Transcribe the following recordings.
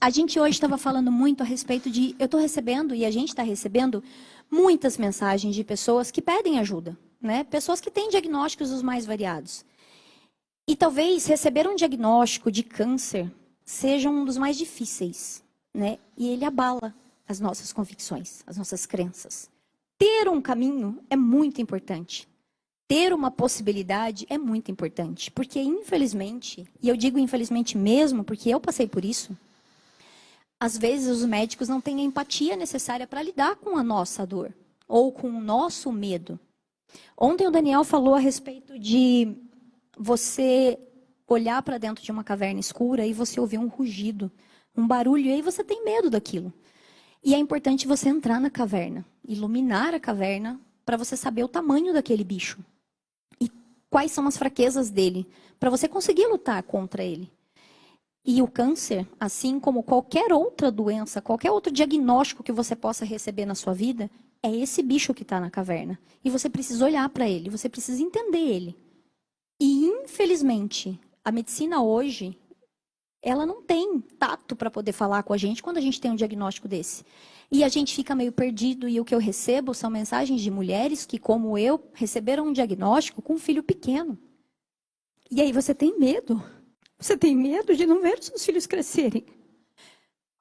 A gente hoje estava falando muito a respeito de... Eu estou recebendo, e a gente está recebendo, muitas mensagens de pessoas que pedem ajuda, né? Pessoas que têm diagnósticos os mais variados. E talvez receber um diagnóstico de câncer seja um dos mais difíceis, né? E ele abala as nossas convicções, as nossas crenças. Ter um caminho é muito importante. Ter uma possibilidade é muito importante. Porque, infelizmente, e eu digo infelizmente mesmo, porque eu passei por isso, às vezes os médicos não têm a empatia necessária para lidar com a nossa dor ou com o nosso medo. Ontem o Daniel falou a respeito de você olhar para dentro de uma caverna escura e você ouvir um rugido, um barulho, e aí você tem medo daquilo. E é importante você entrar na caverna, iluminar a caverna, para você saber o tamanho daquele bicho. E quais são as fraquezas dele, para você conseguir lutar contra ele. E o câncer, assim como qualquer outra doença, qualquer outro diagnóstico que você possa receber na sua vida, é esse bicho que está na caverna. E você precisa olhar para ele, você precisa entender ele. E, infelizmente, a medicina hoje, ela não tem tato para poder falar com a gente quando a gente tem um diagnóstico desse. E a gente fica meio perdido, e o que eu recebo são mensagens de mulheres que, como eu, receberam um diagnóstico com um filho pequeno. E aí você tem medo. Você tem medo de não ver os seus filhos crescerem.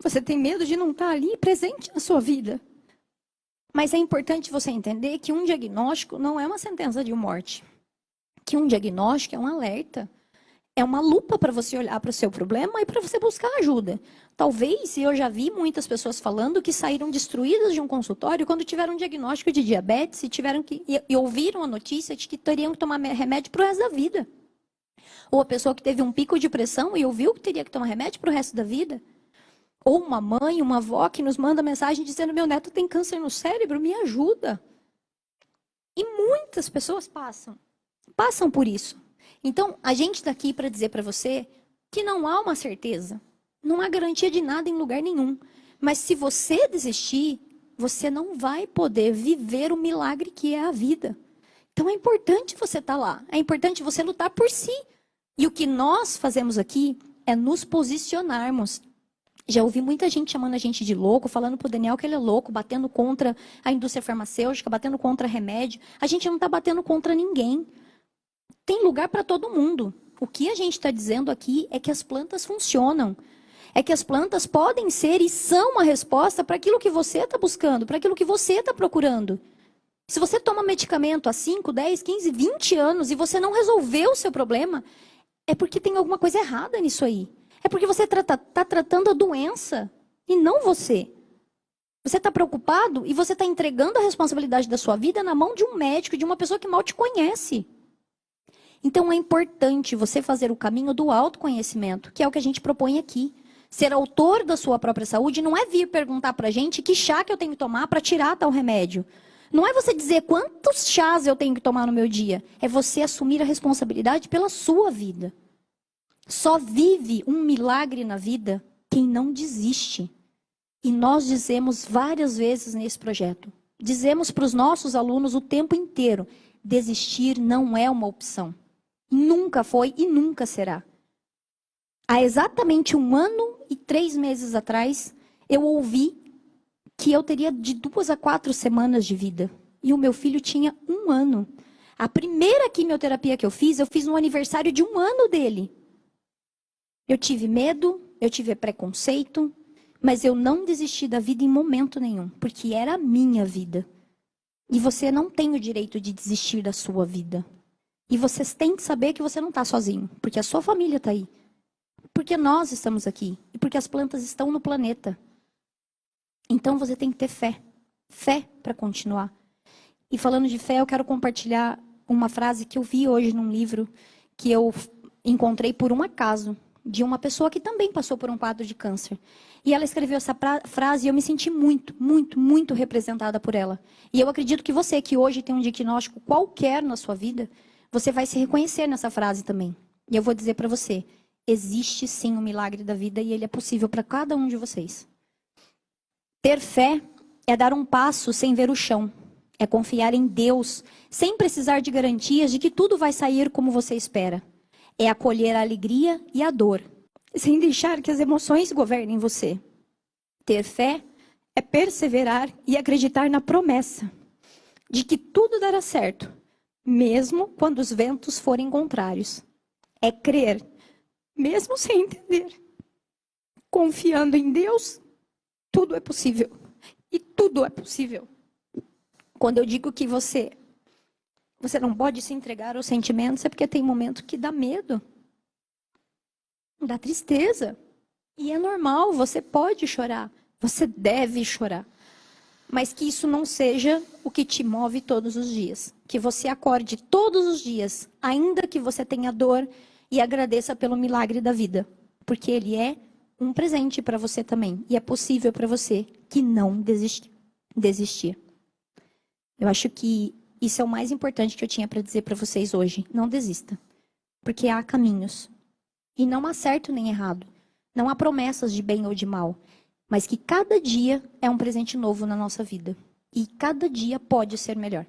Você tem medo de não estar ali presente na sua vida. Mas é importante você entender que um diagnóstico não é uma sentença de morte. Que um diagnóstico é um alerta. É uma lupa para você olhar para o seu problema e para você buscar ajuda. Talvez, e eu já vi muitas pessoas falando que saíram destruídas de um consultório quando tiveram um diagnóstico de diabetes e ouviram a notícia de que teriam que tomar remédio para o resto da vida. Ou a pessoa que teve um pico de pressão e ouviu que teria que tomar remédio para o resto da vida. Ou uma mãe, uma avó que nos manda mensagem dizendo: meu neto tem câncer no cérebro, me ajuda. E muitas pessoas passam por isso. Então, a gente está aqui para dizer para você que não há uma certeza. Não há garantia de nada em lugar nenhum. Mas se você desistir, você não vai poder viver o milagre que é a vida. Então é importante você estar lá. É importante você lutar por si. E o que nós fazemos aqui é nos posicionarmos. Já ouvi muita gente chamando a gente de louco, falando pro Daniel que ele é louco, batendo contra a indústria farmacêutica, batendo contra remédio. A gente não está batendo contra ninguém. Tem lugar para todo mundo. O que a gente está dizendo aqui é que as plantas funcionam. É que as plantas podem ser e são uma resposta para aquilo que você está buscando, para aquilo que você está procurando. Se você toma medicamento há 5, 10, 15, 20 anos e você não resolveu o seu problema, é porque tem alguma coisa errada nisso aí. É porque você está tratando a doença e não você. Você está preocupado e você está entregando a responsabilidade da sua vida na mão de um médico, de uma pessoa que mal te conhece. Então é importante você fazer o caminho do autoconhecimento, que é o que a gente propõe aqui. Ser autor da sua própria saúde não é vir perguntar para a gente que chá que eu tenho que tomar para tirar tal remédio. Não é você dizer quantos chás eu tenho que tomar no meu dia. É você assumir a responsabilidade pela sua vida. Só vive um milagre na vida quem não desiste. E nós dizemos várias vezes nesse projeto. Dizemos para os nossos alunos o tempo inteiro. Desistir não é uma opção. Nunca foi e nunca será. Há exatamente 1 ano e 3 meses atrás, eu ouvi que eu teria de 2 a 4 semanas de vida. E o meu filho tinha 1 ano. A primeira quimioterapia que eu fiz no aniversário de 1 ano dele. Eu tive medo, eu tive preconceito, mas eu não desisti da vida em momento nenhum, porque era a minha vida. E você não tem o direito de desistir da sua vida. E vocês têm que saber que você não está sozinho, porque a sua família está aí. Porque nós estamos aqui, e porque as plantas estão no planeta. Então você tem que ter fé. Fé para continuar. E falando de fé, eu quero compartilhar uma frase que eu vi hoje num livro que eu encontrei por um acaso, de uma pessoa que também passou por um quadro de câncer. E ela escreveu essa frase e eu me senti muito, muito, muito representada por ela. E eu acredito que você que hoje tem um diagnóstico qualquer na sua vida, você vai se reconhecer nessa frase também. E eu vou dizer para você, existe sim o milagre da vida e ele é possível para cada um de vocês. Ter fé é dar um passo sem ver o chão. É confiar em Deus, sem precisar de garantias de que tudo vai sair como você espera. É acolher a alegria e a dor, sem deixar que as emoções governem você. Ter fé é perseverar e acreditar na promessa de que tudo dará certo, mesmo quando os ventos forem contrários. É crer, mesmo sem entender. Confiando em Deus, tudo é possível. E tudo é possível. Quando eu digo que você não pode se entregar aos sentimentos, é porque tem momento que dá medo, dá tristeza. E é normal, você pode chorar, você deve chorar. Mas que isso não seja o que te move todos os dias. Que você acorde todos os dias, ainda que você tenha dor, e agradeça pelo milagre da vida. Porque ele é um presente para você também. E é possível para você que não desistir. Eu acho que isso é o mais importante que eu tinha para dizer para vocês hoje. Não desista. Porque há caminhos. E não há certo nem errado. Não há promessas de bem ou de mal. Mas que cada dia é um presente novo na nossa vida. E cada dia pode ser melhor.